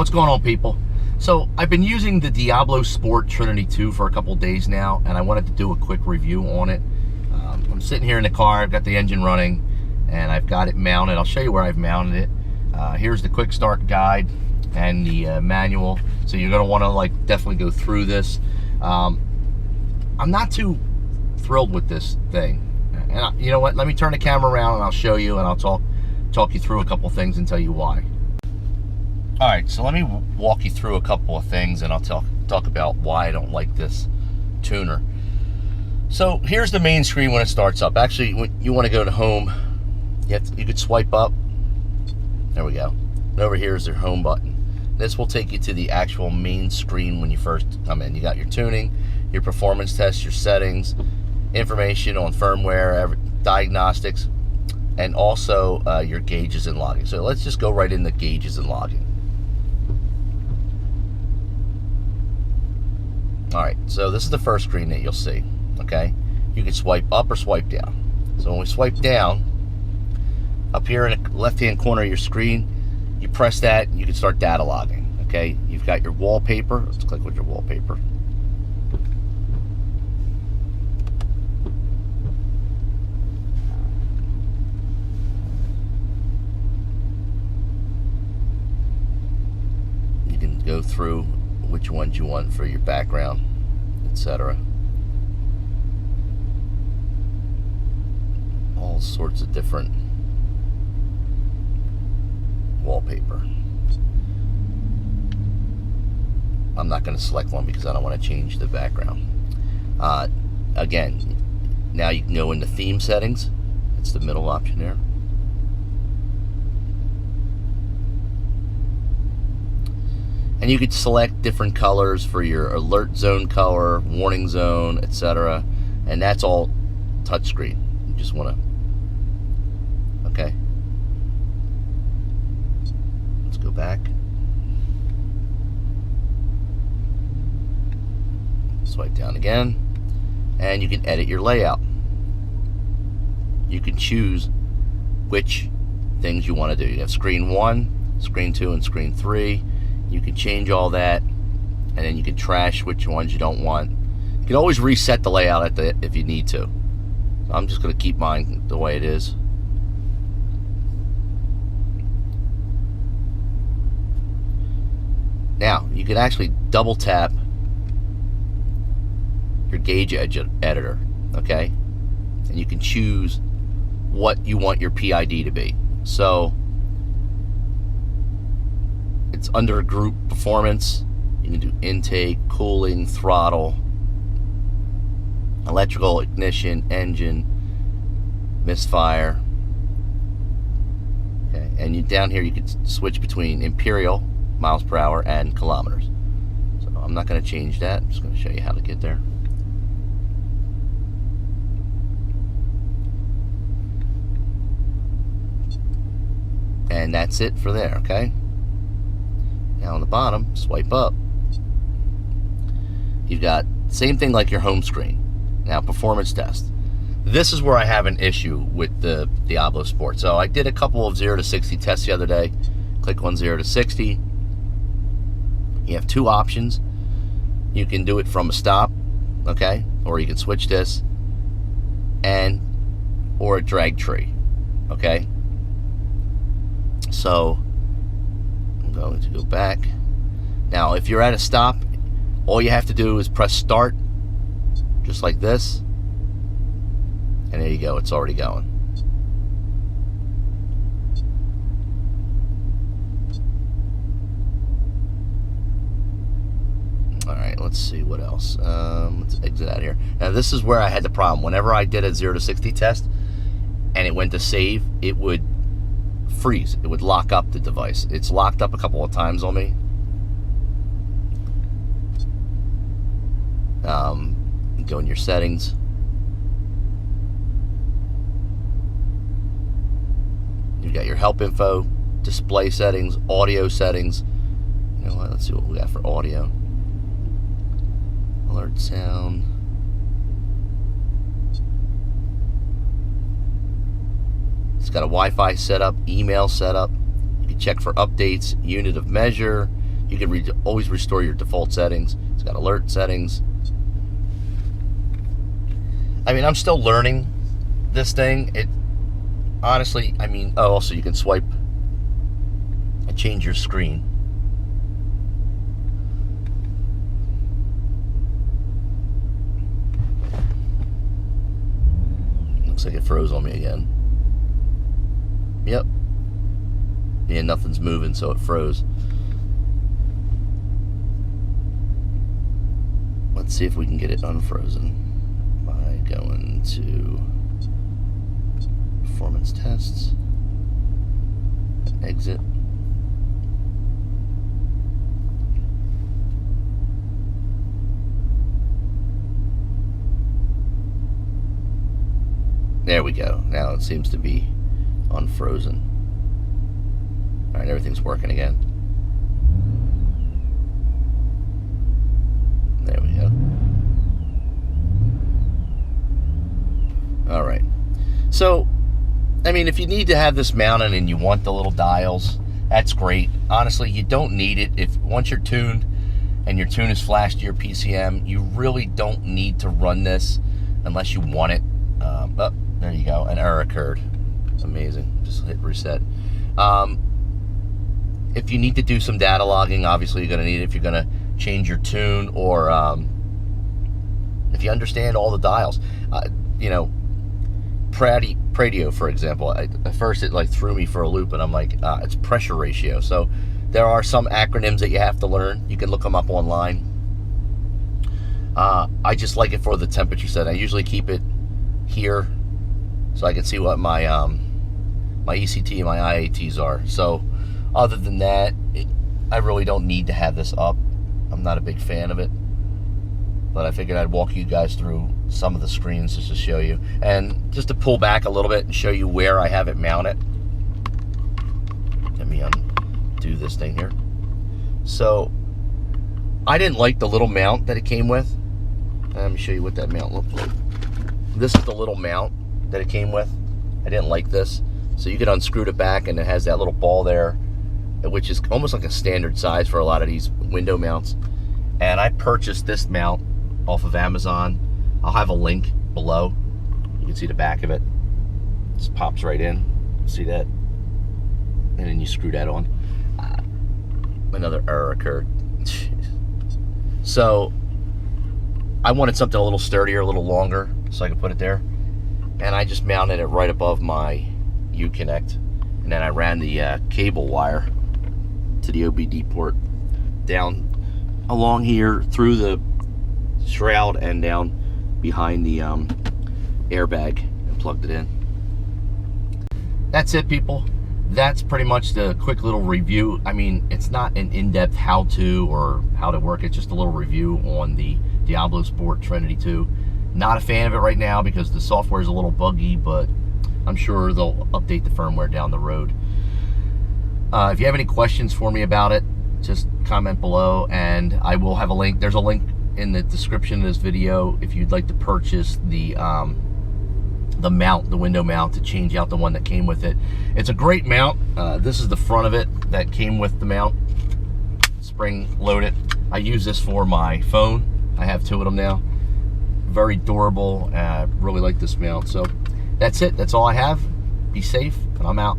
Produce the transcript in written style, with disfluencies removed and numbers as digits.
What's going on, people? So I've been using the DiabloSport Trinity 2 for a couple days now, and I wanted to do a quick review on it. I'm sitting here in the car, I've got the engine running, and I've got it mounted. I'll show you where I've mounted it. Here's the quick start guide and the manual. So you're gonna wanna definitely go through this. I'm not too thrilled with this thing. And you know what, let me turn the camera around and I'll show you, and I'll talk you through a couple things and tell you why. All right, so let me walk you through a couple of things, and I'll talk about why I don't like this tuner. So here's the main screen when it starts up. Actually, when you want to go to home, you could swipe up. There we go. And over here is their home button. This will take you to the actual main screen when you first come in. You got your tuning, your performance tests, your settings, information on firmware, diagnostics, and also your gauges and logging. So let's just go right into gauges and logging. All right, so this is the first screen that you'll see, okay? You can swipe up or swipe down. So when we swipe down, up here in the left-hand corner of your screen, you press that and you can start data logging, okay? You've got your wallpaper. Let's click with your wallpaper. You can go through which ones you want for your background, etc. All sorts of different wallpaper. I'm not going to select one because I don't want to change the background. Again, now you can go into theme settings. It's the middle option there. And you could select different colors for your alert zone color, warning zone, etc. And that's all touchscreen. You just want to, okay. Let's go back. Swipe down again. And you can edit your layout. You can choose which things you want to do. You have screen 1, screen 2, and screen 3. You can change all that, and then you can trash which ones you don't want. You can always reset the layout if you need to. So I'm just going to keep mine the way it is. Now, you can actually double tap your gauge editor, okay? And you can choose what you want your PID to be. So it's under group performance. You can do intake, cooling, throttle, electrical, ignition, engine, misfire. Okay, and down here you can switch between imperial, miles per hour, and kilometers. So I'm not going to change that. I'm just going to show you how to get there. And that's it for there, okay? Now on the bottom, swipe up. You've got same thing like your home screen. Now performance test. This is where I have an issue with the DiabloSport. So I did a couple of 0 to 60 tests the other day. Click on 0 to 60. You have two options. You can do it from a stop, okay? Or you can switch this or a drag tree, okay? So I'm going to go back. Now, if you're at a stop, all you have to do is press start, just like this, and there you go, it's already going. Alright, let's see what else. Let's exit out of here. Now, this is where I had the problem. Whenever I did a 0 to 60 test and it went to save, it would freeze. It would lock up the device. It's locked up a couple of times on me. Go in your settings. You've got your help info, display settings, audio settings. You know what? Let's see what we got for audio. Alert sound. It's got a Wi-Fi setup, email setup. You can check for updates, unit of measure, You can always restore your default settings. It's got alert settings. I mean, I'm still learning this thing. It honestly, I mean, oh, also you can swipe and change your screen. Looks like it froze on me again. Yep. Yeah, nothing's moving, so it froze. Let's see if we can get it unfrozen by going to performance tests, exit. There we go. Now it seems to be unfrozen. All right, everything's working again. There we go. All right. So, I mean, if you need to have this mounted and you want the little dials, that's great. Honestly, you don't need it. If once you're tuned and your tune is flashed to your PCM, you really don't need to run this unless you want it. Oh, there you go. An error occurred. Amazing. Just hit reset. If you need to do some data logging, obviously you're going to need it if you're going to change your tune, or if you understand all the dials. You know, Pradio, for example, at first it like threw me for a loop, and I'm like, it's pressure ratio. So there are some acronyms that you have to learn. You can look them up online. I just like it for the temperature set. I usually keep it here so I can see what my my ECT and my IATs are. So other than that, I really don't need to have this up. I'm not a big fan of it, but I figured I'd walk you guys through some of the screens just to show you, and just to pull back a little bit and show you where I have it mounted. Let me undo this thing here. So I didn't like the little mount that it came with. Let me show you what that mount looks like. This is the little mount that it came with. I didn't like this. So you can unscrew it back, and it has that little ball there, which is almost like a standard size for a lot of these window mounts. And I purchased this mount off of Amazon. I'll have a link below. You can see the back of it. Just pops right in. See that? And then you screw that on. Another error occurred. So I wanted something a little sturdier, a little longer, so I could put it there. And I just mounted it right above my Uconnect. And then I ran the cable wire to the OBD port down along here through the shroud and down behind the airbag and plugged it in. That's it, people. That's pretty much the quick little review. I mean, it's not an in-depth how-to or how to work. It's just a little review on the DiabloSport Trinity 2. Not a fan of it right now because the software is a little buggy, but I'm sure they'll update the firmware down the road. If you have any questions for me about it, just comment below, and I will have a link. There's a link in the description of this video if you'd like to purchase the mount, the window mount, to change out the one that came with it. It's a great mount. This is the front of it that came with the mount, spring loaded. I use this for my phone. I have two of them now. Very durable. Really like this mount. So that's it. That's all I have. Be safe, and I'm out.